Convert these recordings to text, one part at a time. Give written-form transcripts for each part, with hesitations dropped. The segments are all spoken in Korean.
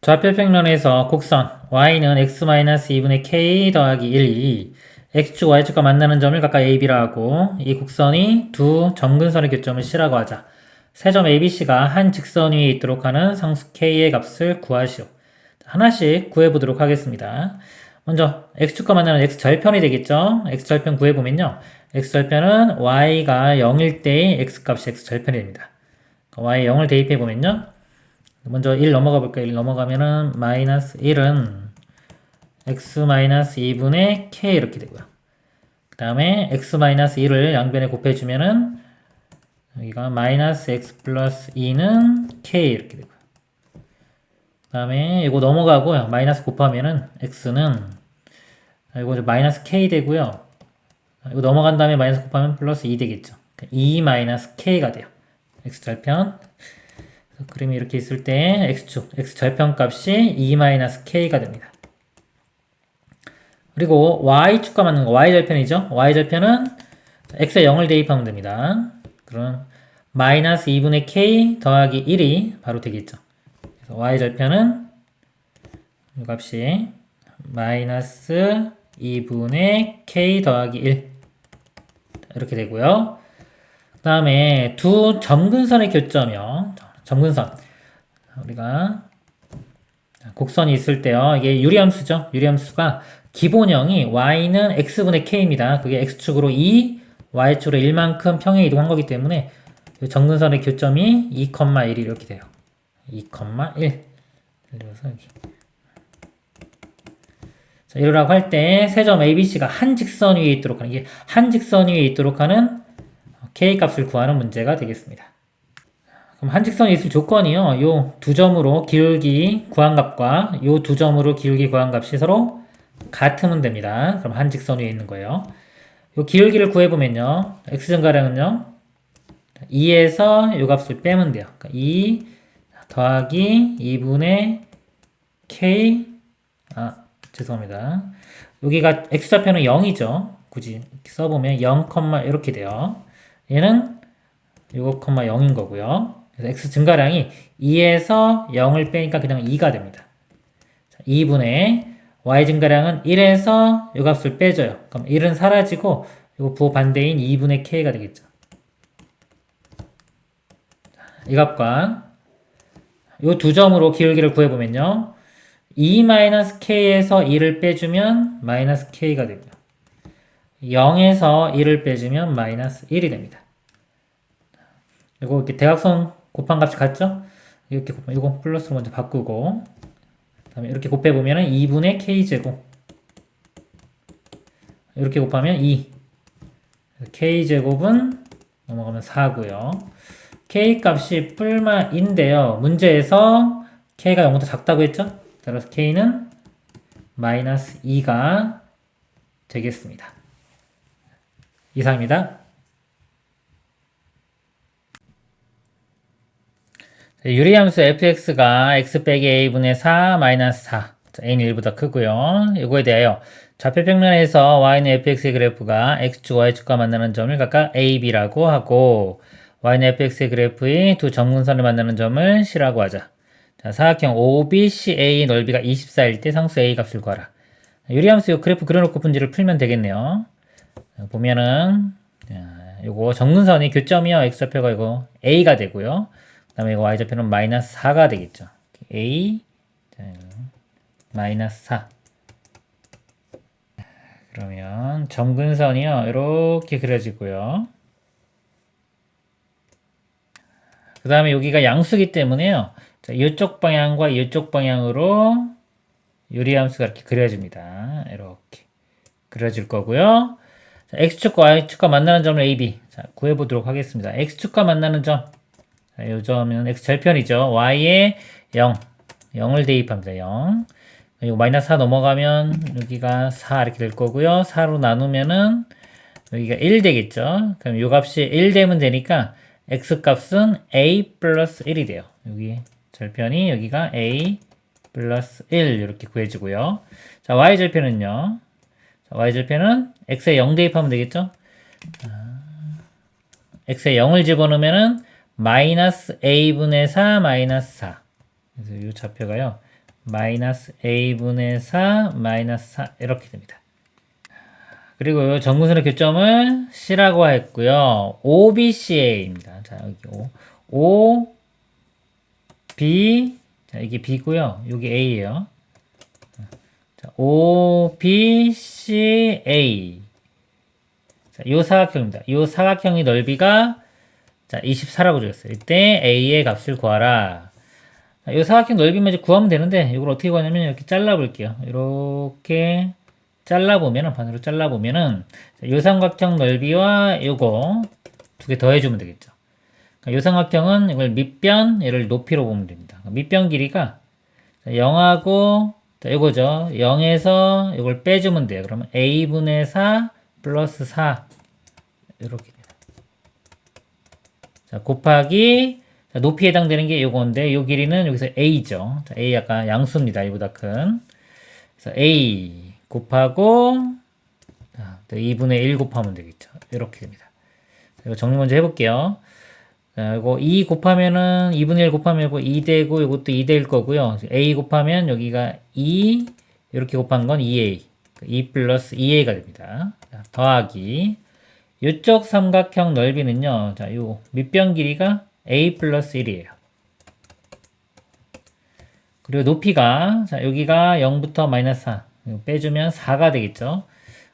좌표평면에서 곡선 y는 x-2분의 k 더하기 1이 x축, y축과 만나는 점을 각각 a, b라 하고 이 곡선이 두 점근선의 교점을 C라고 하자. 세 점 ABC가 한 직선 위에 있도록 하는 상수 k의 값을 구하시오. 하나씩 구해보도록 하겠습니다. 먼저 x축과 만나는 x절편이 되겠죠. x절편 구해보면요. x절편은 y가 0일 때의 x값이 x절편이 됩니다. y 0을 대입해보면요. 먼저 1 넘어가 볼까요? 1 넘어가면은 마이너스 1은 x-2분의 k 이렇게 되고요. 그 다음에 x-1을 양변에 곱해주면은 여기가 마이너스 x 플러스 2는 k 이렇게 되고요. 그 다음에 이거 넘어가고요. 마이너스 곱하면은 x는 이거 마이너스 k 되고요. 이거 넘어간 다음에 마이너스 곱하면 플러스 2 되겠죠. 2 마이너스 k가 돼요. x절편. 그림이 이렇게 있을 때 x축, x절편 값이 2-k가 됩니다. 그리고 y축과 맞는 거 y절편이죠. y절편은 x에 0을 대입하면 됩니다. 그럼 마이너스 2분의 k 더하기 1이 바로 되겠죠. 그래서 y절편은 이 값이 마이너스 2분의 k 더하기 1 이렇게 되고요. 그 다음에 두 점근선의 교점이요. 점근선. 우리가 곡선이 있을 때요. 이게 유리함수죠. 유리함수가 기본형이 y는 x분의 k입니다. 그게 x축으로 2, y축으로 1만큼 평행 이동한 거기 때문에 점근선의 교점이 2,1이 이렇게 돼요. 2,1. 그래서 여기. 자, 이러라고 할 때 세 점 ABC가 한 직선 위에 있도록 하는 이게 한 직선 위에 있도록 하는 k 값을 구하는 문제가 되겠습니다. 그럼 한 직선이 있을 조건이요. 요 두 점으로 기울기 구한 값과 요 두 점으로 기울기 구한 값이 서로 같으면 됩니다. 그럼 한 직선 위에 있는 거예요. 요 기울기를 구해보면요. x증가량은요. 2에서 요 값을 빼면 돼요. 그러니까 2 더하기 2분의 k 죄송합니다. 여기가 x좌표는 0이죠. 굳이 써보면 0, 이렇게 돼요. 얘는 요거 0인 거고요. 그래서 x 증가량이 2에서 0을 빼니까 그냥 2가 됩니다. 2분의 y 증가량은 1에서 요 값을 빼줘요. 그럼 1은 사라지고 이거 부호 반대인 2분의 k가 되겠죠. 이 값과 요 두 점으로 기울기를 구해보면요. 2-k에서 1을 빼주면 마이너스 k가 됩니다. 0에서 1을 빼주면 마이너스 1이 됩니다. 이거 이렇게 대각선 곱한 값이 같죠? 이렇게 곱하면 이거 플러스로 먼저 바꾸고 그다음에 이렇게 곱해보면 2분의 k제곱 이렇게 곱하면 2 k제곱은 넘어가면 4고요. k 값이 뿔마인데요. 문제에서 k가 0보다 작다고 했죠? 따라서 k는 마이너스 2가 되겠습니다. 이상입니다. 유리함수 fx가 x 빼기 a분의 4 마이너스 4 a는 1보다 크고요. 이거에 대하여 좌표평면에서 y는 fx의 그래프가 x축, y축과 만나는 점을 각각 a, b라고 하고 y는 fx의 그래프의 두 점근선을 만나는 점을 c라고 하자. 자, 사각형 OBCA 넓이가 24일 때 상수 a 값을 구하라. 유리함수 요 그래프 그려놓고 문제를 풀면 되겠네요. 보면은 요거 점근선이 교점이요. x좌표가 이거 a가 되고요. 그 다음에 이거 y좌표는 마이너스 4가 되겠죠. a 마이너스 4. 그러면 점근선이요. 이렇게 그려지고요. 그 다음에 여기가 양수기 때문에요. 자, 이쪽 방향과 이쪽 방향으로 유리함수가 이렇게 그려집니다. 이렇게 그려질 거고요. 자, x축과 y축과 만나는 점을 AB. 자, 구해보도록 하겠습니다. x축과 만나는 점. 자, 요 점은 x절편이죠. y에 0. 0을 대입합니다. 0. 그리고 마이너스 4 넘어가면 여기가 4 이렇게 될 거고요. 4로 나누면은 여기가 1 되겠죠. 그럼 요 값이 1 되면 되니까 x 값은 a 플러스 1이 돼요. 여기 절편이 여기가 a 플러스 1 이렇게 구해지고요. 자, y절편은요. 자, y절편은 x에 0 대입하면 되겠죠. x에 0을 집어넣으면은 마이너스 a분의 4 마이너스 4. 그래서 이 좌표가요. 마이너스 a분의 4 마이너스 4 이렇게 됩니다. 그리고 정근선의 교점을 C라고 했고요. OBCA입니다. 자, 여기 O, B, 자, 이게 B고요. 여기 A예요. 자, OBCA. 자, 요 사각형입니다. 요 사각형의 넓이가 자, 24라고 적었어요. 이때 A의 값을 구하라. 자, 요 사각형 넓이만 이제 구하면 되는데 이걸 어떻게 구하냐면 이렇게 잘라 볼게요. 이렇게 잘라보면은 반으로 잘라보면은 요 삼각형 넓이와 요거 두 개 더해주면 되겠죠. 요 삼각형은 이걸 밑변 얘를 높이로 보면 됩니다. 밑변 길이가 0하고 요거죠. 0에서 이걸 빼주면 돼요. 그러면 a분의 4 플러스 4 이렇게 돼요. 자, 곱하기 자, 높이에 해당되는 게 요건데 요 길이는 여기서 a죠. 자, a 아까 양수입니다. 이보다 큰. 그래서 a 곱하고 2분의 1 곱하면 되겠죠. 이렇게 됩니다. 이거 정리 먼저 해볼게요. 자, 이거 2 곱하면은 2분의 1 곱하면 이거 2 되고 이것도 2 될 거고요. a 곱하면 여기가 2 이렇게 곱한 건 2a 2 플러스 2a가 됩니다. 자, 더하기 이쪽 삼각형 넓이는요. 자, 요 밑변 길이가 a 플러스 1이에요. 그리고 높이가 자, 여기가 0부터 마이너스 4 빼주면 4가 되겠죠.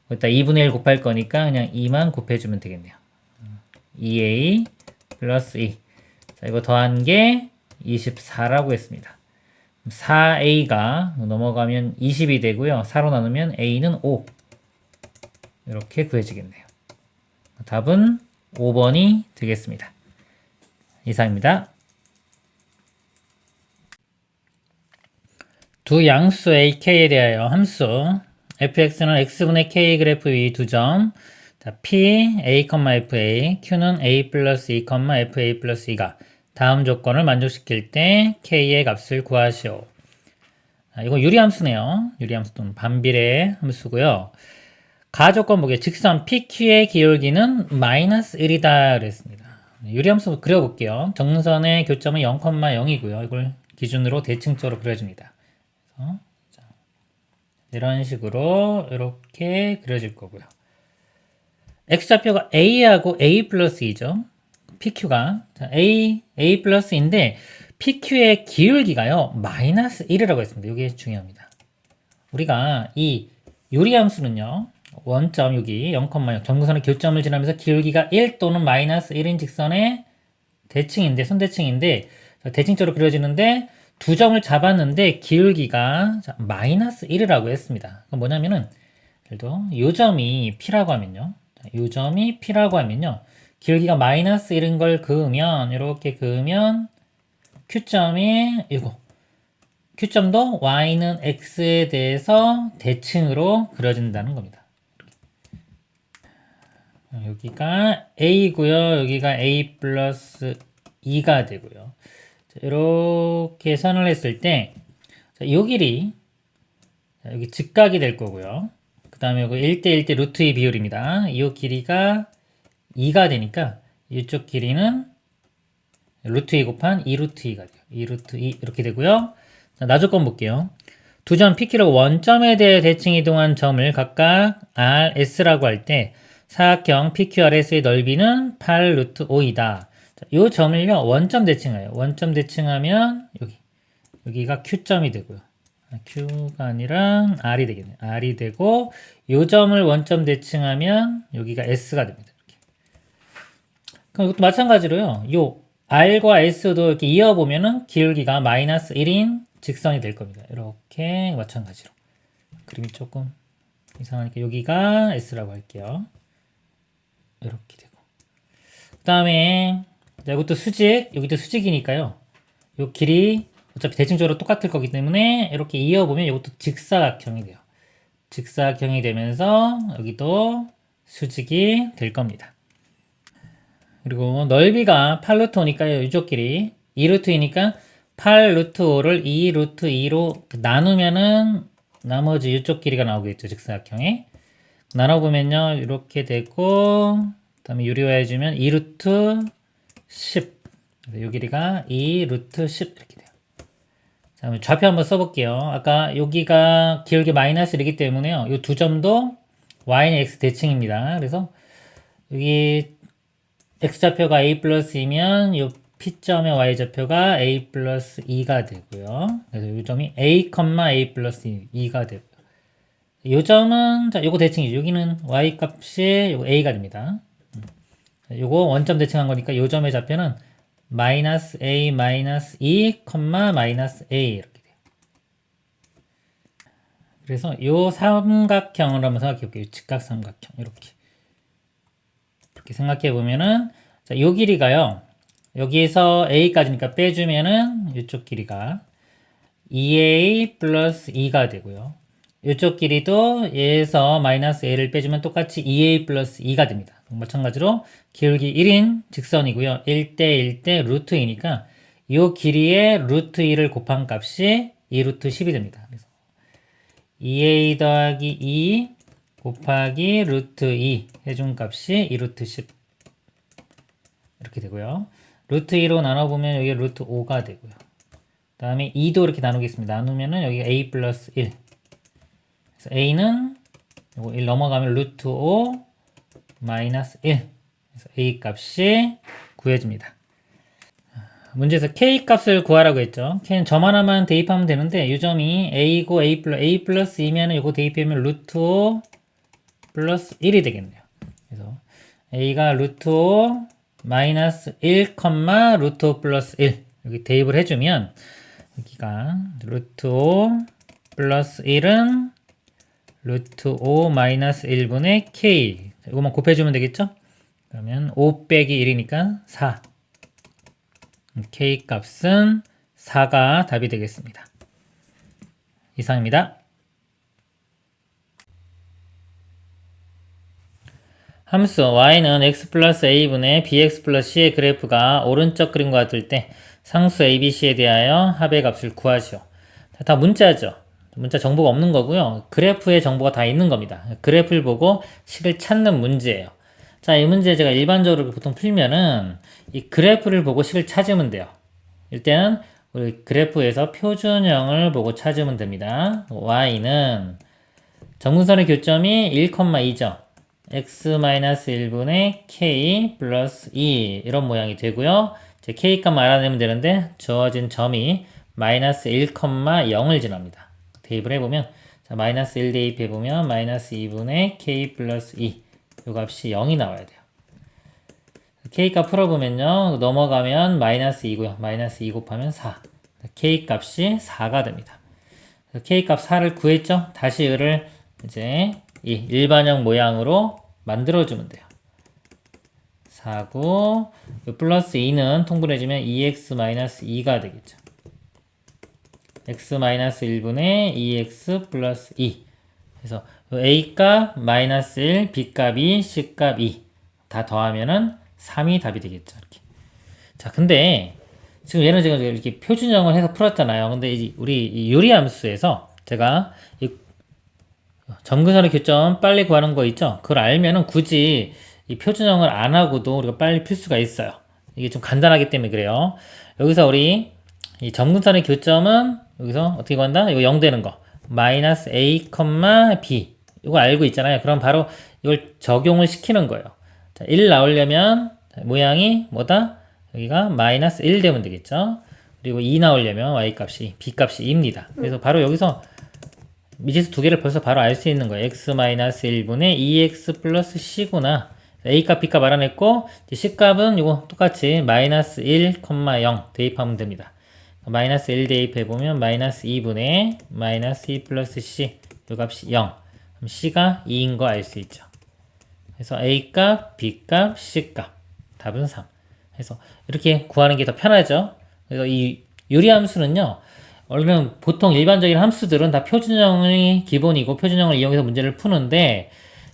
여기다 2분의 1 곱할 거니까 그냥 2만 곱해주면 되겠네요. 2a 플러스 2. 자, 이거 더한 게 24라고 했습니다. 4a가 넘어가면 20이 되고요. 4로 나누면 a는 5. 이렇게 구해지겠네요. 답은 5번이 되겠습니다. 이상입니다. 두 양수 a, k에 대하여 함수 fx는 x분의 k 그래프 위 두 점 자, p, a, fa, q는 a 플러스 2, fa 플러스 2가 다음 조건을 만족시킬 때 k의 값을 구하시오. 자, 이거 유리함수네요. 유리함수 또는 반비례 함수고요. 가조건 보기에 직선 PQ의 기울기는 마이너스 1이다 그랬습니다. 유리함수 그려볼게요. 정선의 교점은 0,0이고요. 이걸 기준으로 대칭적으로 그려줍니다. 자, 이런 식으로 이렇게 그려질 거고요. x좌표가 a하고 a 플러스 2죠. PQ가 자, a 플러스인데 PQ의 기울기가요. 마이너스 1이라고 했습니다. 이게 중요합니다. 우리가 이 유리함수는요. 원점 여기 0,0 정근선의 교점을 지나면서 기울기가 1 또는 마이너스 1인 직선의 대칭인데 선대칭인데 대칭적으로 그려지는데 두 점을 잡았는데 기울기가 마이너스 1이라고 했습니다. 그럼 뭐냐면은 예를 들어 요 점이 P라고 하면요. 요 점이 P라고 하면요. 기울기가 마이너스 1인 걸 그으면 이렇게 그으면 Q점이 이거 Q점도 Y는 X에 대해서 대칭으로 그려진다는 겁니다. 여기가 A고요. 여기가 A 플러스 2가 되고요. 자, 이렇게 선을 했을 때, 자, 요 길이, 자, 여기 직각이 될 거고요. 그 다음에 여기 1대1대 루트 2 비율입니다. 이 길이가 2가 되니까, 이쪽 길이는 루트 2 곱한 2 루트 2가 돼요. 2 루트 2 이렇게 되고요. 자, 나조건 볼게요. 두 점 PQ로 원점에 대해 대칭 이동한 점을 각각 RS라고 할 때, 사각형 PQRS의 넓이는 8 루트 5이다. 이 점을요, 원점 대칭해요. 원점 대칭하면, 여기가 Q점이 되고요. Q가 아니라 R이 되겠네요. R이 되고, 이 점을 원점 대칭하면, 여기가 S가 됩니다. 이렇게. 그럼 이것도 마찬가지로요, 요 R과 S도 이렇게 이어보면은, 기울기가 마이너스 1인 직선이 될 겁니다. 이렇게 마찬가지로. 그림이 조금 이상하니까, 여기가 S라고 할게요. 이렇게 되고 그 다음에 이것도 수직 여기도 수직이니까요 요 길이 어차피 대칭적으로 똑같을 거기 때문에 이렇게 이어보면 이것도 직사각형이 돼요. 직사각형이 되면서 여기도 수직이 될 겁니다. 그리고 넓이가 8루트 5니까요 이쪽 길이 2루트이니까 8루트 5를 2루트 2로 나누면은 나머지 이쪽 길이가 나오겠죠. 직사각형에 나눠보면요 이렇게 되고 그 다음에 유리화해주면 2루트 10 이 길이가 2루트 10 이렇게 돼요. 자, 좌표 한번 써볼게요. 아까 여기가 기울기 마이너스 1이기 때문에요. 이 두 점도 y는 x 대칭입니다. 그래서 여기 x좌표가 a 플러스 2면 이 p점의 y좌표가 a 플러스 2가 되고요. 그래서 이 점이 a, a 플러스 2가 되고요. 이 점은, 자, 요거 대칭이죠. 여기는 y 값이 요거 a가 됩니다. 요거 원점 대칭한 거니까 요 점의 좌표는 마이너스 a 마이너스 2, 마이너스 a 이렇게 돼요. 그래서 요 삼각형을 한번 생각해 볼게요. 직각 삼각형 이렇게 생각해 보면은, 자, 요 길이가요. 여기에서 a까지니까 빼주면은 이쪽 길이가 2a 플러스 2가 되고요. 이쪽 길이도 얘에서 마이너스 a를 빼주면 똑같이 2a 플러스 2가 됩니다. 마찬가지로 기울기 1인 직선이고요. 1대 1대 루트 2니까 이 길이의 루트 2를 곱한 값이 2 루트 10이 됩니다. 그래서 2a 더하기 2 곱하기 루트 2 해준 값이 2 루트 10 이렇게 되고요. 루트 2로 나눠보면 여기 루트 5가 되고요. 그 다음에 2도 이렇게 나누겠습니다. 나누면은 여기가 a 플러스 1. 그래서 a는 요거 1 넘어가면 루트 5 마이너스 1. 그래서 a 값이 구해집니다. 문제에서 k 값을 구하라고 했죠. k는 점 하나만 대입하면 되는데 이 점이 a고 a 플러스 2면은 이거 대입하면 루트 5 플러스 1이 되겠네요. 그래서 a가 루트 5 마이너스 1, 루트 5 플러스 1 여기 대입을 해주면 여기가 루트 5 플러스 1은 루트 5 마이너스 1분의 k 이거만 곱해주면 되겠죠? 그러면 5 빼기 1이니까 4 k 값은 4가 답이 되겠습니다. 이상입니다. 함수 y는 x 플러스 a분의 bx 플러스 c의 그래프가 오른쪽 그림과 같을 때 상수 abc에 대하여 합의 값을 구하시오. 다 문자죠. 문자 정보가 없는 거고요. 그래프에 정보가 다 있는 겁니다. 그래프를 보고 식을 찾는 문제예요. 자, 이 문제 제가 일반적으로 보통 풀면은 이 그래프를 보고 식을 찾으면 돼요. 일단은 우리 그래프에서 표준형을 보고 찾으면 됩니다. y는 정근선의 교점이 1,2죠. x-1분의 k 플러스 2 이런 모양이 되고요. 이제 k 값 알아내면 되는데 주어진 점이 마이너스 1,0을 지납니다. 대입을 해보면 자, 마이너스 1 대입해보면 마이너스 2분의 k 플러스 2 이 값이 0이 나와야 돼요. k 값 풀어보면요. 넘어가면 마이너스 2고요. 마이너스 2 곱하면 4 k 값이 4가 됩니다. k 값 4를 구했죠. 다시 이를 이제 이 일반형 모양으로 만들어주면 돼요. 4고 플러스 2는 통분해주면 2x-2가 되겠죠. x-1분의 2x 플러스 2 그래서 a값 마이너스 1, b값 2, c값 2 다 더하면은 3이 답이 되겠죠. 이렇게. 자, 근데 지금 얘는 제가 이렇게 표준형을 해서 풀었잖아요. 근데 우리 이 요리함수에서 제가 이 점근선의 교점 빨리 구하는 거 있죠? 그걸 알면은 굳이 이 표준형을 안 하고도 우리가 빨리 풀 수가 있어요. 이게 좀 간단하기 때문에 그래요. 여기서 우리 이 점근선의 교점은 여기서 어떻게 구한다? 이거 0 되는 거. 마이너스 a, b. 이거 알고 있잖아요. 그럼 바로 이걸 적용을 시키는 거예요. 자, 1 나오려면 모양이 뭐다? 여기가 마이너스 1 되면 되겠죠? 그리고 2 나오려면 y값이, b값이 2입니다. 그래서 바로 여기서 미지수 두 개를 벌써 바로 알 수 있는 거예요. x-1분의 2x 플러스 c구나. a값, b값 알아냈고 c값은 이거 똑같이 마이너스 1, 0 대입하면 됩니다. 마이너스 1 대입해보면 마이너스 2분의 마이너스 2 플러스 c 이 값이 0 그럼 c가 2인 거 알 수 있죠. 그래서 a값, b값, c값 답은 3 그래서 이렇게 구하는 게 더 편하죠. 그래서 이 유리함수는요 원래는 보통 일반적인 함수들은 다 표준형이 기본이고 표준형을 이용해서 문제를 푸는데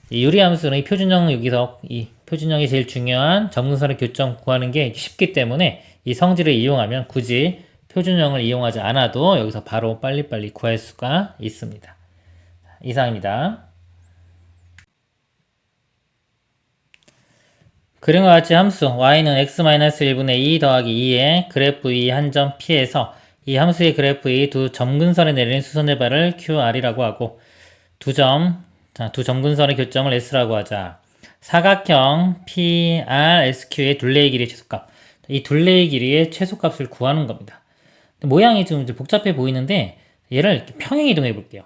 이 유리함수는 이 표준형 여기서 이 표준형이 제일 중요한 점근선의 교점 구하는 게 쉽기 때문에 이 성질을 이용하면 굳이 표준형을 이용하지 않아도 여기서 바로 빨리빨리 구할 수가 있습니다. 이상입니다. 그림과 같이 함수 y는 x-1분의 2 더하기 2의 그래프 2 한 점 p에서 이 함수의 그래프의 두 점근선에 내리는 수선의 발을 QR이라고 하고 두 점근선의 교점을 S라고 하자. 사각형 PRSQ의 둘레의 길이의 최소값. 이 둘레의 길이의 최소값을 구하는 겁니다. 모양이 좀 이제 복잡해 보이는데 얘를 이렇게 평행 이동해 볼게요.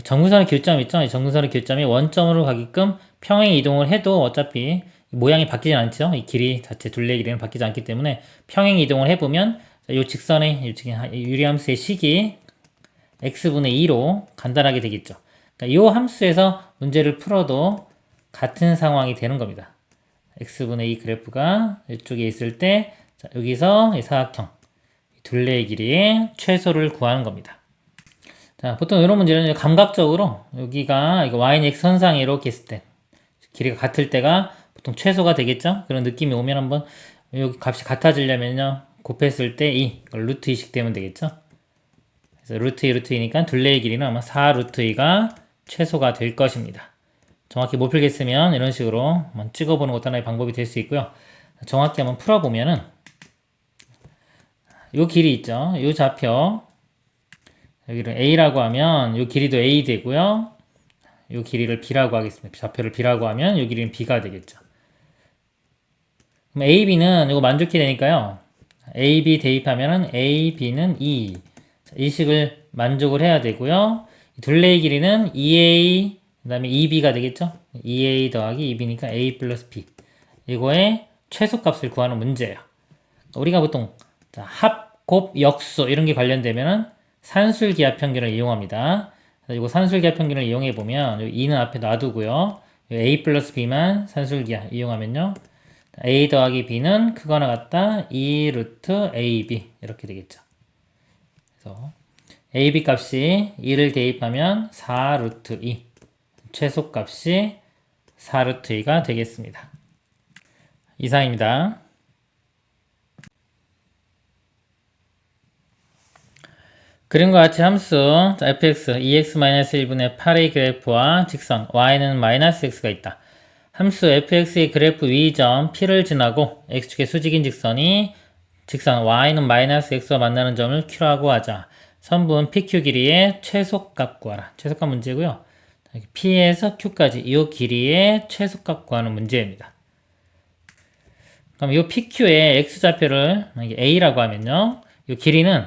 점근선의 교점 있죠? 이 점근선의 교점이 원점으로 가게끔 평행 이동을 해도 어차피 모양이 바뀌진 않죠? 이 길이 자체 둘레의 길이는 바뀌지 않기 때문에 평행 이동을 해보면 이 직선의 유리함수의 식이 x분의 2로 간단하게 되겠죠. 그러니까 이 함수에서 문제를 풀어도 같은 상황이 되는 겁니다. x분의 2 그래프가 이쪽에 있을 때 여기서 이 사각형 둘레의 길이의 최소를 구하는 겁니다. 자, 보통 이런 문제는 감각적으로 여기가 이거 y는 x선상에 이렇게 있을 때 길이가 같을 때가 보통 최소가 되겠죠? 그런 느낌이 오면 한번 여기 값이 같아지려면요 곱했을 때 2, 루트 2씩 되면 되겠죠? 그래서 루트 2, 루트 2니까 둘레의 길이는 아마 4 루트 2가 최소가 될 것입니다. 정확히 못 풀겠으면 이런 식으로 한번 찍어보는 것도 하나의 방법이 될 수 있고요. 정확히 한번 풀어보면은 요 길이 있죠? 요 좌표 여기를 A라고 하면 요 길이도 A 되고요. 요 길이를 B라고 하겠습니다. 좌표를 B라고 하면 요 길이는 B가 되겠죠. 그럼 AB는 이거 만족해 되니까요. AB 대입하면은 AB는 2. 이 식을 만족을 해야 되고요. 둘레의 길이는 2A 그 다음에 2B가 되겠죠. 2A 더하기 2B니까 A 플러스 B. 이거의 최소값을 구하는 문제예요. 우리가 보통 합, 곱, 역수 이런 게 관련되면은 산술기하 평균을 이용합니다. 이거 산술기하 평균을 이용해 보면 2는 앞에 놔두고요. A 플러스 B만 산술기하 이용하면요. A 더하기 B는 크거나 같다 2 루트 AB 이렇게 되겠죠. 그래서 AB 값이 2를 대입하면 4 루트 2 최소값이 4 루트 2가 되겠습니다. 이상입니다. 그림과 같이 함수 fx 2x-1분의 8의 그래프와 직선 y는 마이너스 x가 있다. 함수 fx의 그래프 위점 p를 지나고 x축의 수직인 직선 y는 마이너스 x와 만나는 점을 q라고 하자. 선분 pq 길이의 최소값 구하라. 최소값 문제고요. p에서 q까지 이 길이의 최소값 구하는 문제입니다. 그럼 이 pq의 x좌표를 a라고 하면요. 이 길이는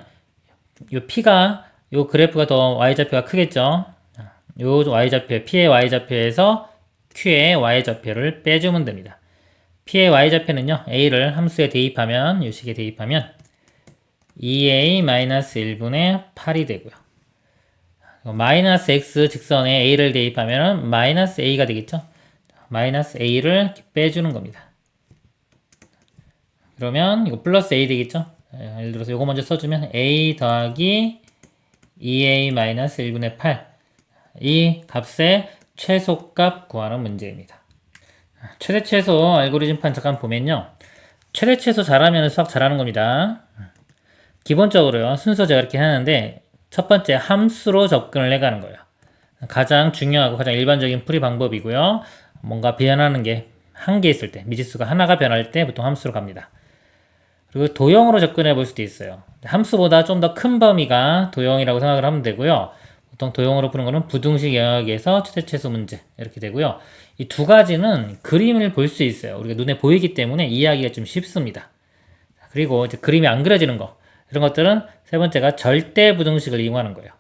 요 p가 요 그래프가 더 y좌표가 크겠죠. 요 y좌표 p의 y좌표에서 q의 y좌표를 빼주면 됩니다. p의 y좌표는요 a를 함수에 대입하면 요 식에 대입하면 2a-1분의 8이 되고요. 마이너스 x 직선에 a를 대입하면 마이너스 a가 되겠죠. 마이너스 a를 빼주는 겁니다. 그러면 이거 플러스 a 되겠죠. 예를 들어서 요거 먼저 써주면 a 더하기 2a-1분의 8 이 값의 최소값 구하는 문제입니다. 최대 최소 알고리즘판 잠깐 보면요. 최대 최소 잘하면 수학 잘하는 겁니다. 기본적으로요. 순서 제가 이렇게 하는데 첫 번째 함수로 접근을 해가는 거예요. 가장 중요하고 가장 일반적인 풀이 방법이고요. 뭔가 변하는 게 한 개 있을 때 미지수가 하나가 변할 때 보통 함수로 갑니다. 그리고 도형으로 접근해 볼 수도 있어요. 함수보다 좀 더 큰 범위가 도형이라고 생각을 하면 되고요. 보통 도형으로 푸는 거는 부등식 영역에서 최대 최소 문제 이렇게 되고요. 이 두 가지는 그림을 볼 수 있어요. 우리가 눈에 보이기 때문에 이해하기가 좀 쉽습니다. 그리고 이제 그림이 안 그려지는 거 이런 것들은 세 번째가 절대 부등식을 이용하는 거예요.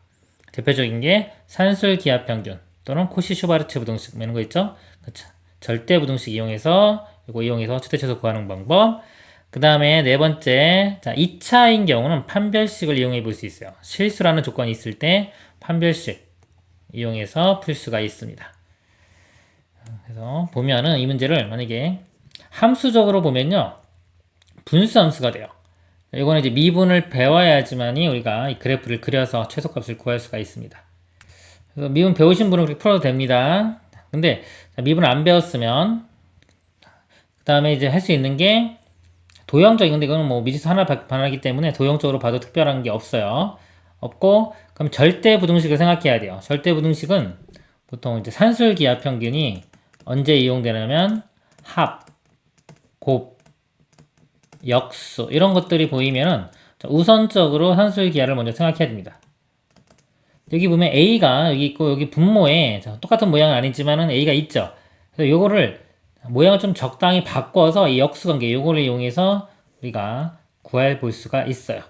대표적인 게 산술 기하 평균 또는 코시-슈바르츠 부등식 이런 거 있죠. 그렇죠. 절대 부등식 이용해서 이거 이용해서 최대 최소 구하는 방법. 그 다음에 네 번째, 자, 2차인 경우는 판별식을 이용해 볼 수 있어요. 실수라는 조건이 있을 때 판별식 이용해서 풀 수가 있습니다. 그래서 보면은 이 문제를 만약에 함수적으로 보면요. 분수 함수가 돼요. 이거는 이제 미분을 배워야지만이 우리가 이 그래프를 그려서 최소값을 구할 수가 있습니다. 그래서 미분 배우신 분은 그렇게 풀어도 됩니다. 근데 미분을 안 배웠으면 그 다음에 이제 할 수 있는 게 도형적인 건데 이거는 뭐 미지수 하나 반하기 때문에 도형적으로 봐도 특별한 게 없어요. 없고 그럼 절대 부등식을 생각해야 돼요. 절대 부등식은 보통 이제 산술 기하 평균이 언제 이용되냐면 합, 곱, 역수 이런 것들이 보이면은 자, 우선적으로 산술 기하를 먼저 생각해야 됩니다. 여기 보면 A가 여기 있고 여기 분모에 자, 똑같은 모양은 아니지만은 A가 있죠. 그래서 요거를 모양을 좀 적당히 바꿔서 이 역수관계 요거를 이용해서 우리가 구해 볼 수가 있어요.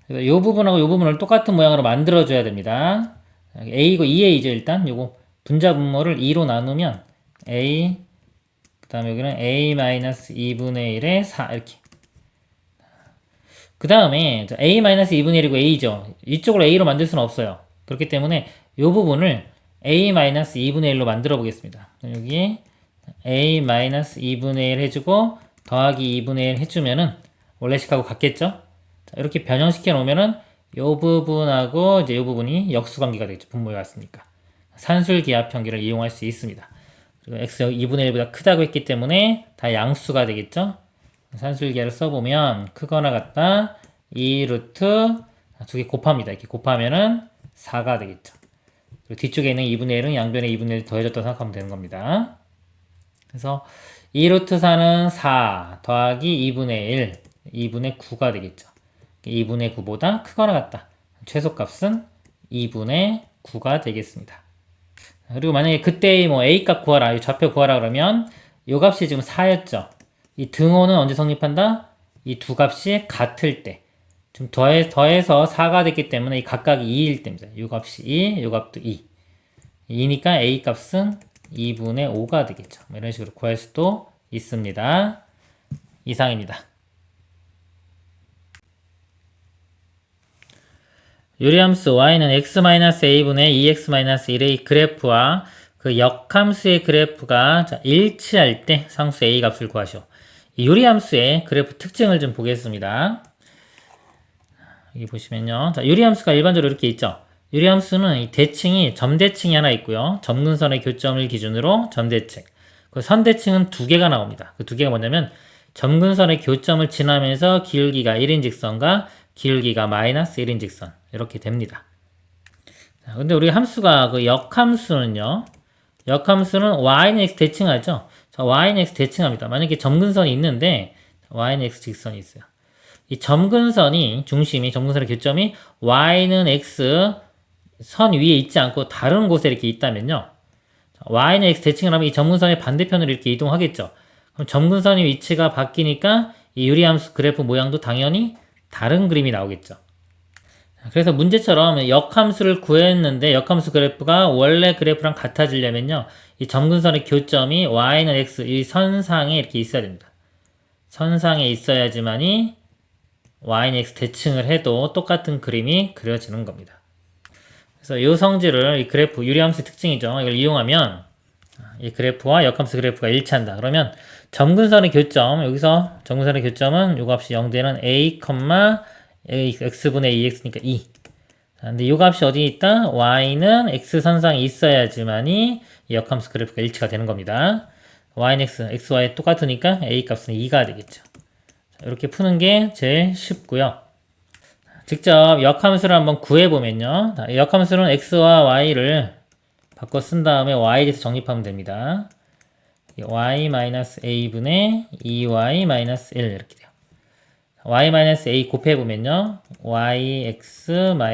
그래서 요 부분하고 요 부분을 똑같은 모양으로 만들어 줘야 됩니다. A고 2A죠 일단. 요거 분자 분모를 2로 나누면 A 그 다음에 여기는 A-2분의 1에 4 이렇게. 그 다음에 A-2분의 1이고 A죠. 이쪽을 A로 만들 수는 없어요. 그렇기 때문에 이 부분을 A-2분의 1로 만들어 보겠습니다. 여기 A-2분의 1 해주고 더하기 2분의 1 해주면은 원래식하고 같겠죠? 자, 이렇게 변형시켜 놓으면은 이 부분하고 이제 이 부분이 역수관계가 되겠죠. 분모에 왔으니까. 산술기하편기를 이용할 수 있습니다. 그리고 x 2분의 1보다 크다고 했기 때문에 다 양수가 되겠죠? 산술기하를 써보면 크거나 같다 2 루트 두 개 곱합니다. 이렇게 곱하면은 4가 되겠죠. 그리고 뒤쪽에 있는 2분의 1은 양변에 2분의 1 더해졌다고 생각하면 되는 겁니다. 그래서 2 루트 4는 4 더하기 2분의 1 2분의 9가 되겠죠. 2분의 9보다 크거나 같다. 최소값은 2분의 9가 되겠습니다. 그리고 만약에 그때 뭐 A값 구하라, 이 좌표 구하라 그러면 이 값이 지금 4였죠. 이 등호는 언제 성립한다? 이 두 값이 같을 때. 좀 더해서 4가 됐기 때문에 이 각각이 2일 때입니다. 이 값이 2, 이 값도 2. 2니까 A 값은 2분의 5가 되겠죠. 이런 식으로 구할 수도 있습니다. 이상입니다. 유리함수 y는 x-a분의 2x-1의 그래프와 그 역함수의 그래프가 일치할 때 상수 a 값을 구하시오. 이 유리함수의 그래프 특징을 좀 보겠습니다. 여기 보시면요. 자, 유리함수가 일반적으로 이렇게 있죠. 유리함수는 이 대칭이 점대칭이 하나 있고요. 점근선의 교점을 기준으로 점대칭. 그 선대칭은 두 개가 나옵니다. 그 두 개가 뭐냐면 점근선의 교점을 지나면서 기울기가 1인 직선과 기울기가 마이너스 1인 직선 이렇게 됩니다. 자, 근데 우리 함수가 그 역함수는요. 역함수는 y는 x 대칭하죠. 자, y는 x 대칭합니다. 만약에 점근선이 있는데 y는 x 직선이 있어요. 이 점근선이 중심이 점근선의 교점이 y는 x 선 위에 있지 않고 다른 곳에 이렇게 있다면요. y는 x 대칭을 하면 이 점근선의 반대편으로 이렇게 이동하겠죠. 그럼 점근선의 위치가 바뀌니까 이 유리함수 그래프 모양도 당연히 다른 그림이 나오겠죠. 그래서 문제처럼 역함수를 구했는데 역함수 그래프가 원래 그래프랑 같아지려면요. 이 점근선의 교점이 y는 x 이 선상에 이렇게 있어야 됩니다. 선상에 있어야지만이 y는 x 대칭을 해도 똑같은 그림이 그려지는 겁니다. 그래서 이 성질을 이 그래프 유리함수의 특징이죠. 이걸 이용하면 이 그래프와 역함수 그래프가 일치한다. 그러면 점근선의 교점 여기서 점근선의 교점은 요 값이 0되는 a, x분의 2x니까 2. 근데 이 값이 어디 있다? y는 x선상에 있어야지만이 이 역함수 그래프가 일치가 되는 겁니다. y는 xy 똑같으니까 a 값은 2가 되겠죠. 이렇게 푸는 게 제일 쉽고요. 직접 역함수를 한번 구해보면요. 역함수는 x와 y를 바꿔 쓴 다음에 y에 대해서 정립하면 됩니다. y-a분의 2y-1 이렇게 돼요. y-a 곱해보면요. yx-ax는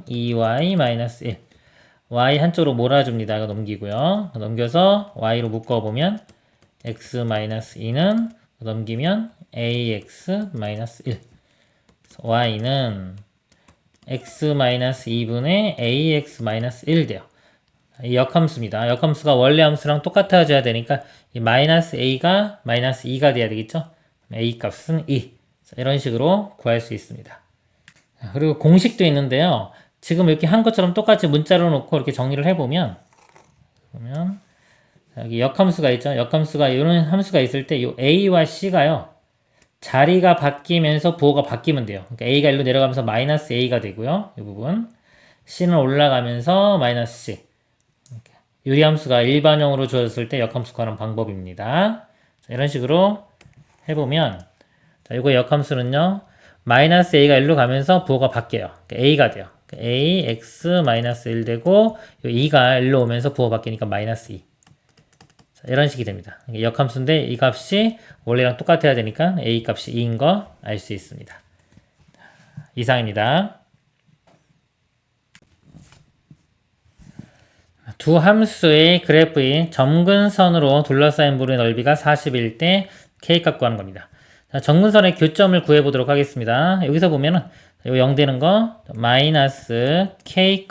2y-1 y 한쪽으로 몰아줍니다. 이거 넘기고요. 넘겨서 y로 묶어보면 x-2는 넘기면 ax-1 y는 x-2분의 ax-1 돼요. 이 역함수입니다. 역함수가 원래 함수랑 똑같아져야 되니까 이 마이너스 a가 마이너스 2가 돼야 되겠죠. a 값은 2. 이런 식으로 구할 수 있습니다. 그리고 공식도 있는데요. 지금 이렇게 한 것처럼 똑같이 문자로 놓고 이렇게 정리를 해보면 그러면 여기 역함수가 있죠. 역함수가 이런 함수가 있을 때 이 a와 c가요. 자리가 바뀌면서 부호가 바뀌면 돼요. 그러니까 a가 일로 내려가면서 마이너스 a가 되고요. 이 부분 c는 올라가면서 마이너스 c. 유리함수가 일반형으로 주어졌을 때 역함수 구하는 방법입니다. 자, 이런 식으로 해보면 자, 이거 역함수는요. 마이너스 a가 1로 가면서 부호가 바뀌어요. 그러니까 a가 돼요. 그러니까 a, x, 마이너스 1 되고 2가 1로 오면서 부호 바뀌니까 마이너스 2. 자, 이런 식이 됩니다. 이게 역함수인데 이 값이 원래랑 똑같아야 되니까 a 값이 2인 거 알 수 있습니다. 이상입니다. 두 함수의 그래프인 점근선으로 둘러싸인 부분의 넓이가 40일 때 k값 구하는 겁니다. 자, 점근선의 교점을 구해보도록 하겠습니다. 여기서 보면은 이거 0 되는 거 마이너스 k,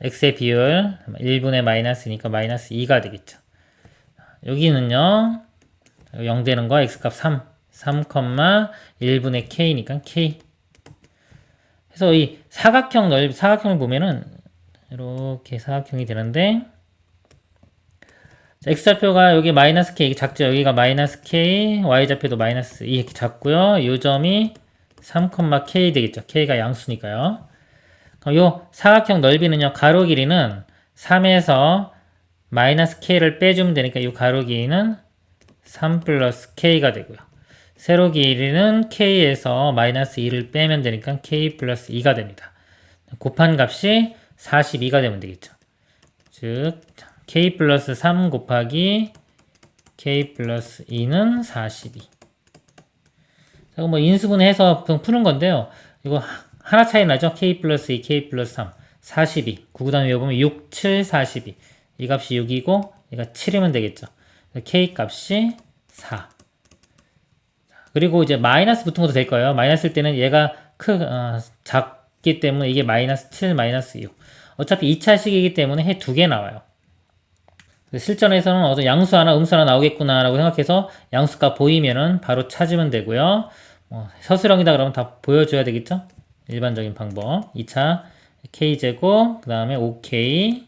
x의 비율 1분의 마이너스니까 마이너스 2가 되겠죠. 여기는요 0 되는 거 x값 3, 1분의 k니까 k. 그래서 이 사각형을 보면은 이렇게 사각형이 되는데, 자, x좌표가 여기 마이너스 k 작죠. 여기가 마이너스 k, y좌표도 마이너스 2 이렇게 작고요. 요 점이 3,k 되겠죠. k가 양수니까요. 그럼 요 사각형 넓이는요, 가로 길이는 3에서 마이너스 k를 빼주면 되니까 이 가로 길이는 3 플러스 k가 되고요. 세로 길이는 k에서 마이너스 2를 빼면 되니까 k 플러스 2가 됩니다. 곱한 값이 42가 되면 되겠죠. 즉 k 플러스 3 곱하기 k 플러스 2는 42. 자, 뭐 인수분해해서 푸는 건데요. 이거 하나 차이 나죠? k 플러스 2, k 플러스 3, 42. 9구단 외워보면 6, 7, 42. 이 값이 6이고 얘가 7이면 되겠죠. k 값이 4. 그리고 이제 마이너스 붙은 것도 될 거예요. 마이너스일 때는 얘가 작기 때문에 이게 마이너스 7, 마이너스 6. 어차피 2차식이기 때문에 해 2개 나와요. 실전에서는 어떤 양수 하나, 음수 하나 나오겠구나 라고 생각해서 양수값 보이면은 바로 찾으면 되고요. 서술형이다 그러면 다 보여줘야 되겠죠? 일반적인 방법. 2차 k제곱, 그 다음에 5k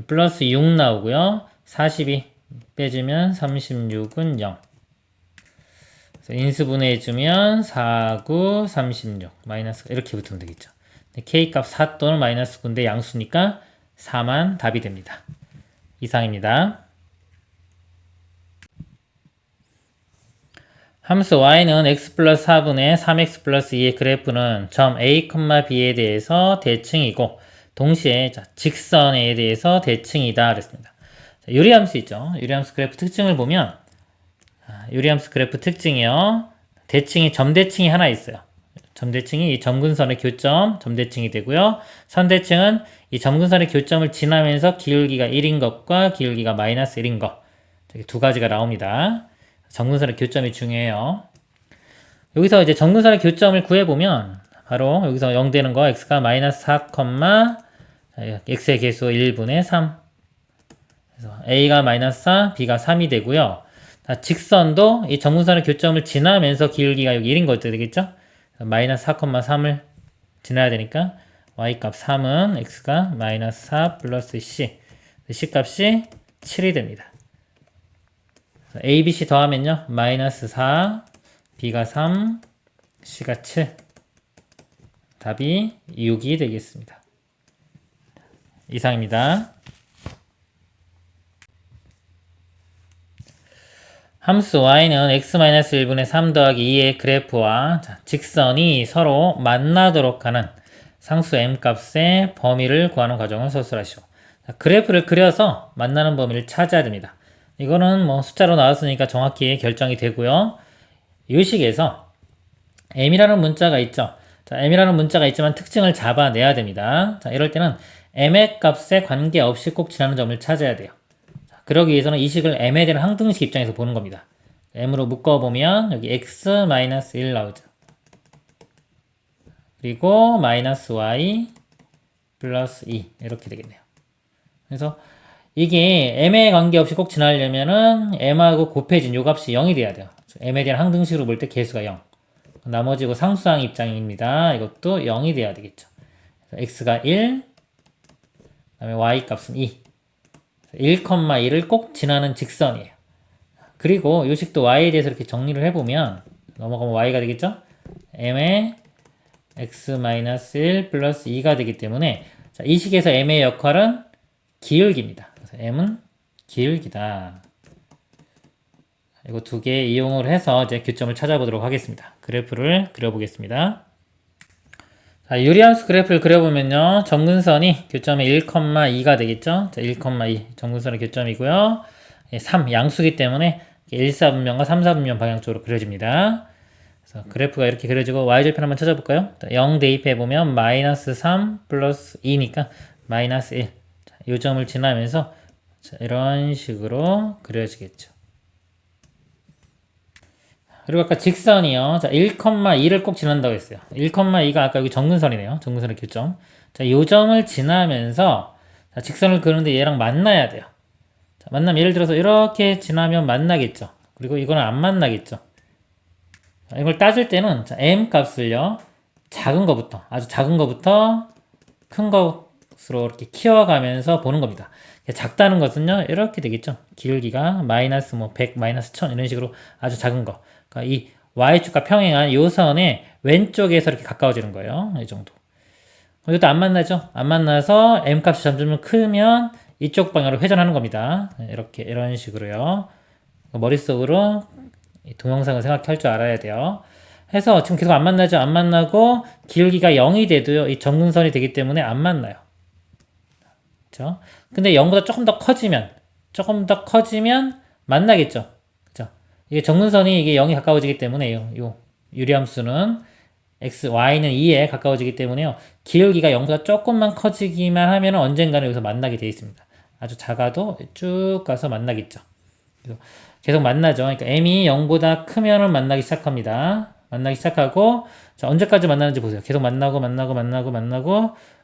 플러스 6 나오고요. 42 빼주면 36은 0. 인수분해해주면 4, 9, 36 마이너스 이렇게 붙으면 되겠죠. k값 4 또는 마이너스 9인데 양수니까 4만 답이 됩니다. 이상입니다. 함수 y는 x 플러스 4분의 3x 플러스 2의 그래프는 점 a, b에 대해서 대칭이고 동시에 직선에 대해서 대칭이다 그랬습니다. 유리함수 있죠. 유리함수 그래프 특징을 보면 유리함수 그래프 특징이요. 대칭이 점대칭이 하나 있어요. 점대칭이 이 점근선의 교점 점대칭이 되고요. 선대칭은 이 점근선의 교점을 지나면서 기울기가 1인 것과 기울기가 마이너스 1인 것. 이렇게 두 가지가 나옵니다. 점근선의 교점이 중요해요. 여기서 이제 점근선의 교점을 구해보면 바로 여기서 0 되는 거 x가 마이너스 4, x의 개수 1분의 3. 그래서 a가 마이너스 4, b가 3이 되고요. 직선도 이 점근선의 교점을 지나면서 기울기가 여기 1인 것도 되겠죠? 마이너스 4,3을 지나야 되니까 y값 3은 x가 마이너스 4 플러스 c. c값이 7이 됩니다. a, b, c 더하면요. 마이너스 4, b가 3, c가 7. 답이 6이 되겠습니다. 이상입니다. 함수 y는 x-1분의 3 더하기 2의 그래프와 직선이 서로 만나도록 하는 상수 m값의 범위를 구하는 과정을 서술하시오. 그래프를 그려서 만나는 범위를 찾아야 됩니다. 이거는 뭐 숫자로 나왔으니까 정확히 결정이 되고요. 이 식에서 m이라는 문자가 있죠. 자, m이라는 문자가 있지만 특징을 잡아내야 됩니다. 자, 이럴 때는 m의 값에 관계없이 꼭 지나는 점을 찾아야 돼요. 그러기 위해서는 이 식을 m에 대한 항등식 입장에서 보는 겁니다. m으로 묶어보면 여기 x-1 나오죠. 그리고 마이너스 y 플러스 2 이렇게 되겠네요. 그래서 이게 m에 관계없이 꼭 지나려면은 m하고 곱해진 요 값이 0이 돼야 돼요. m에 대한 항등식으로 볼 때 개수가 0. 나머지고 상수항 입장입니다. 이것도 0이 돼야 되겠죠. x가 1, 그 다음에 y 값은 2. 1,1을 꼭 지나는 직선이에요. 그리고 이 식도 y에 대해서 이렇게 정리를 해보면 넘어가면 y가 되겠죠? m의 x-1 플러스 2가 되기 때문에 자, 이 식에서 m의 역할은 기울기입니다. 그래서 m은 기울기다. 이거 두 개 이용을 해서 이제 교점을 찾아보도록 하겠습니다. 그래프를 그려보겠습니다. 자, 유리함수 그래프를 그려보면요. 점근선이 교점의 1,2가 되겠죠? 자, 1,2 점근선의 교점이고요. 3 양수기 때문에 1, 4분면과 3, 4분면 방향 쪽으로 그려집니다. 그래서 그래프가 이렇게 그려지고 y절편 한번 찾아볼까요? 0 대입해보면 마이너스 3 플러스 2니까 마이너스 1. 이 점을 지나면서 이런 식으로 그려지겠죠. 그리고 아까 직선이요. 자, 1,2를 꼭 지난다고 했어요. 1,2가 아까 여기 정근선이네요. 정근선의 교점. 자, 요 점을 지나면서 자, 직선을 그리는데 얘랑 만나야 돼요. 자, 만나면 예를 들어서 이렇게 지나면 만나겠죠. 그리고 이거는 안 만나겠죠. 자, 이걸 따질 때는 자, m 값을요. 작은 거부터 아주 작은 거부터 큰 것으로 이렇게 키워가면서 보는 겁니다. 작다는 것은요 이렇게 되겠죠. 기울기가 마이너스 100, 마이너스 1000 이런 식으로 아주 작은 거. 그러니까 이 y축과 평행한 요 선의 왼쪽에서 이렇게 가까워지는 거예요. 이 정도. 이것도 안 만나죠. 안 만나서 m 값이 점점 크면 이쪽 방향으로 회전하는 겁니다. 이렇게 이런 식으로요. 머릿속으로 동영상을 생각할 줄 알아야 돼요. 해서 지금 계속 안 만나죠. 안 만나고 기울기가 0이 돼도요. 이 정근선이 되기 때문에 안 만나요. 그렇죠? 근데 0보다 조금 더 커지면 만나겠죠. 그렇죠? 이게 정근선이 이게 0이 가까워지기 때문에 요 유리함수는 x, y는 2에 가까워지기 때문에요. 기울기가 0보다 조금만 커지기만 하면 언젠가는 여기서 만나게 되어 있습니다. 아주 작아도 쭉 가서 만나겠죠. 그래서 계속 만나죠. 그러니까 m이 0보다 크면은 만나기 시작합니다. 만나기 시작하고 자, 언제까지 만나는지 보세요. 계속 만나고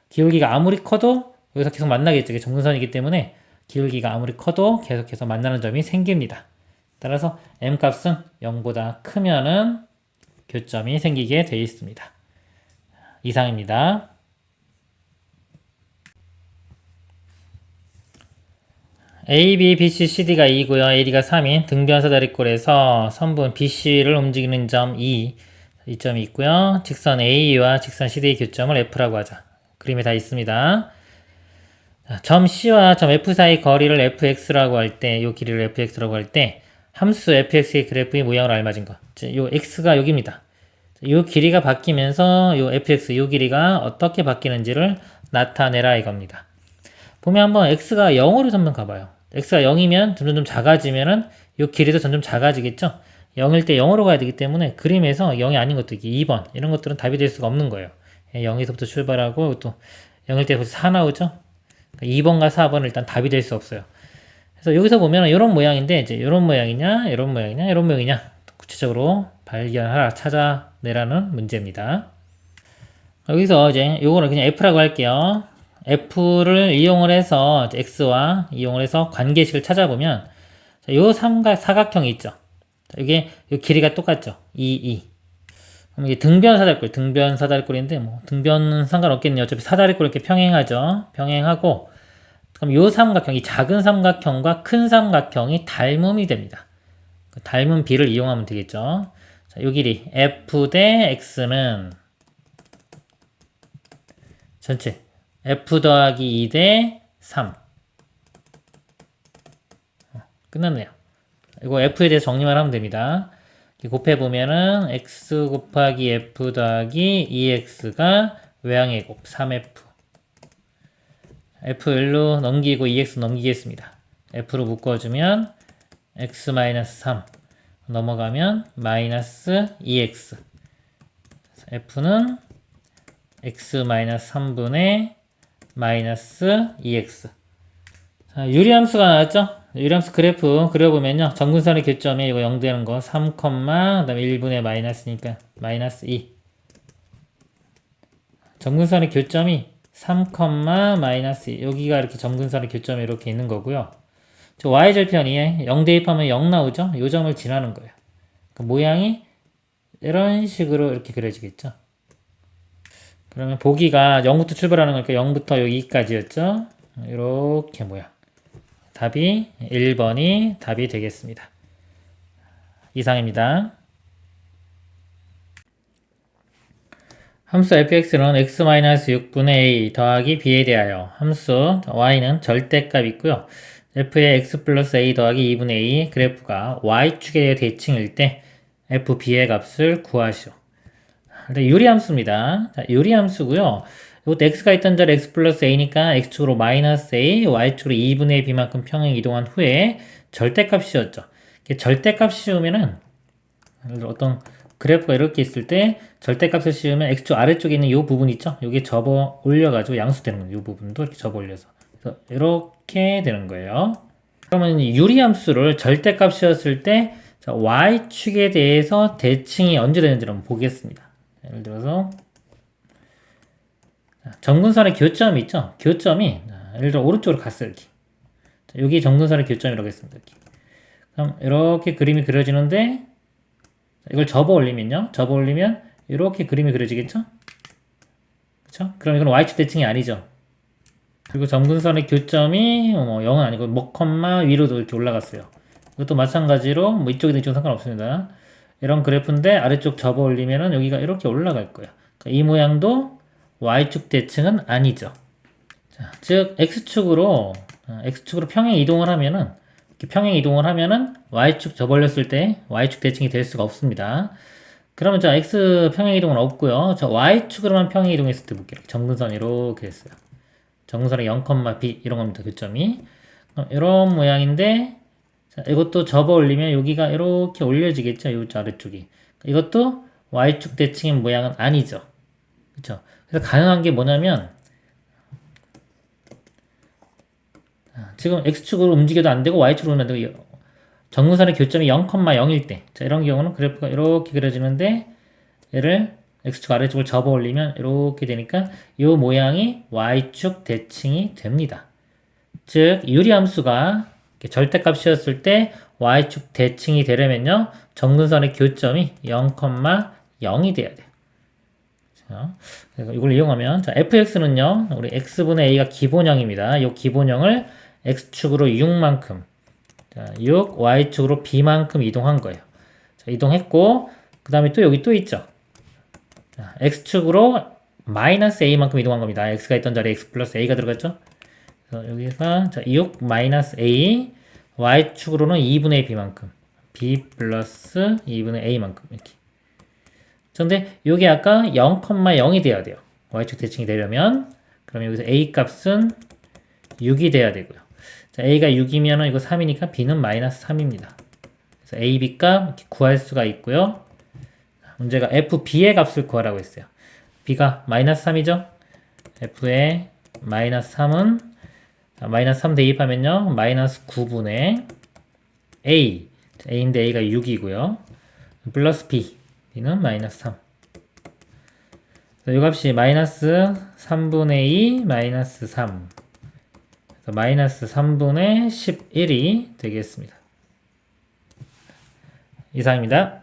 기울기가 아무리 커도 여기서 계속 만나겠죠. 이게 정근선이기 때문에 기울기가 아무리 커도 계속해서 만나는 점이 생깁니다. 따라서 m 값은 0보다 크면은 교점이 생기게 되어 있습니다. 이상입니다. A, B, B, C, C, D가 2고요. A, D가 3인 등변 사다리꼴에서 선분 BC를 움직이는 점 2, 이 점이 있고요. 직선 A와 직선 CD의 교점을 F라고 하자. 그림에 다 있습니다. 점 C와 점 F 사이 거리를 fx라고 할 때, 이 길이를 fx라고 할 때 함수 fx의 그래프의 모양으로 알맞은 것. 이 x가 여기입니다. 이 길이가 바뀌면서 이 fx, 이 길이가 어떻게 바뀌는지를 나타내라 이겁니다. 보면 한번 x가 0으로 한번 가봐요. x가 0이면 점점 작아지면은 이 길이도 점점 작아지겠죠? 0일 때 0으로 가야 되기 때문에 그림에서 0이 아닌 것도 2번 이런 것들은 답이 될 수가 없는 거예요. 0에서부터 출발하고 또 0일 때 벌써 4 나오죠? 2번과 4번은 일단 답이 될 수 없어요. 그래서 여기서 보면 이런 모양인데 이제 이런 모양이냐 이런 모양이냐 구체적으로 발견하라 찾아내라는 문제입니다. 여기서 이제 요거는 그냥 F라고 할게요. F를 이용을 해서 X와 이용을 해서 관계식을 찾아보면 요 사각형이 있죠. 이게 요 길이가 똑같죠. 2. 그럼 이게 등변 사다리꼴인데 뭐 등변은 상관없겠네요. 어차피 사다리꼴 이렇게 평행하죠. 평행하고 그럼 요 삼각형, 이 작은 삼각형과 큰 삼각형이 닮음이 됩니다. 그 닮은 비를 이용하면 되겠죠. 자, 요 길이 F 대 X는 전체 F 더하기 2 대 3 끝났네요. 이거 F에 대해서 정리만 하면 됩니다. 곱해보면은 X 곱하기 F 더하기 2X가 외항의 곱 3F F1로 넘기고 2X 넘기겠습니다. F로 묶어주면 X-3 넘어가면 마이너스 2X F는 X-3분의 마이너스 2X 자, 유리함수가 나왔죠? 유리함수 그래프 그려보면요. 정근선의 교점이 이거 0 되는 거 3, 그 다음에 1분의 마이너스니까 마이너스 2 정근선의 교점이 3, 마이너스 2 여기가 이렇게 정근선의 교점이 이렇게 있는 거고요. 저 y절편이 0 대입하면 0 나오죠? 요 점을 지나는 거예요. 그 모양이 이런 식으로 이렇게 그려지겠죠? 그러면 보기가 0부터 출발하는 거니까 0부터 여기까지였죠? 이렇게 모양. 답이 1번이 답이 되겠습니다. 이상입니다. 함수 fx는 x-6분의 a 더하기 b에 대하여 함수 y는 절대값 있고요. f의 x 플러스 a 더하기 2분의 a 그래프가 y축의 대칭일 때 fb의 값을 구하시오. 유리함수입니다. 유리함수고요. 이것도 x가 있던 자리 x 플러스 a니까 x축으로 마이너스 a, y축으로 2분의 b만큼 평행 이동한 후에 절대값 씌웠죠. 절대값 씌우면은 어떤 그래프가 이렇게 있을 때 절대값을 씌우면 x축 아래쪽에 있는 이 부분 있죠? 여기 접어 올려가지고 양수되는 거예요. 이 부분도 이렇게 접어 올려서. 그래서 이렇게 되는 거예요. 그러면 유리함수를 절대값 씌웠을 때 y축에 대해서 대칭이 언제 되는지 한번 보겠습니다. 예를 들어서 점근선의 교점이 있죠? 교점이 예를 들어 오른쪽으로 갔어요. 이렇게. 여기 점근선의 교점이라고 했습니다. 이렇게. 그럼 이렇게 그림이 그려지는데 이걸 접어 올리면요. 접어 올리면 이렇게 그림이 그려지겠죠? 그쵸? 그럼 이건 y축 대칭이 아니죠. 그리고 점근선의 교점이 0은 아니고 뭐 콤마 위로도 이렇게 올라갔어요. 이것도 마찬가지로 뭐 이쪽이든 이쪽은 상관없습니다. 이런 그래프인데 아래쪽 접어 올리면은 여기가 이렇게 올라갈 거예요. 그러니까 이 모양도 y축 대칭은 아니죠. 자, 즉 x축으로 평행 이동을 하면은 이렇게 평행 이동을 하면은 y축 접어 올렸을 때 y축 대칭이 될 수가 없습니다. 그러면 저 x 평행 이동은 없고요. 저 y축으로만 평행 이동했을 때 볼게요. 점근선 이렇게 했어요. 점근선의 0,b 이런 겁니다. 교점이 이런 모양인데 자, 이것도 접어 올리면 여기가 이렇게 올려지겠죠. 이 아래쪽이. 이것도 y축 대칭의 모양은 아니죠. 그렇죠? 그래서 가능한 게 뭐냐면 지금 x축으로 움직여도 안 되고 y축으로 안 되고 점근선의 교점이 0,0일 때 자, 이런 경우는 그래프가 이렇게 그려지는데 얘를 x축 아래쪽을 접어 올리면 이렇게 되니까 이 모양이 y축 대칭이 됩니다. 즉 유리함수가 절대값이었을 때 y축 대칭이 되려면요 점근선의 교점이 0,0이 돼야 돼요. 자, 이걸 이용하면 자, fx는요 우리 x분의 a가 기본형입니다. 이 기본형을 x축으로 6만큼 자, 6 y축으로 b만큼 이동한 거예요. 자, 이동했고 그 다음에 또 여기 또 있죠. 자, x축으로 마이너스 a만큼 이동한 겁니다. x가 있던 자리에 x 플러스 a가 들어갔죠. 그래서 여기서 자, 6 마이너스 a y축으로는 2분의 b만큼 b 플러스 2분의 a만큼 이렇게. 근데 여기 아까 0,0이 돼야 돼요. y축 대칭이 되려면 그럼 여기서 a 값은 6이 돼야 되고요. 자, a가 6이면 이거 3이니까 b는 마이너스 3입니다. 그래서 a, b 값 구할 수가 있고요. 문제가 fb의 값을 구하라고 했어요. b가 마이너스 3이죠. f의 마이너스 3은 마이너스 3 대입하면요. 마이너스 9분의 a a인데 a가 6이고요. 플러스 b b는 마이너스 3. 이 값이 마이너스 3분의 2 마이너스 3 그래서 마이너스 3분의 11이 되겠습니다. 이상입니다.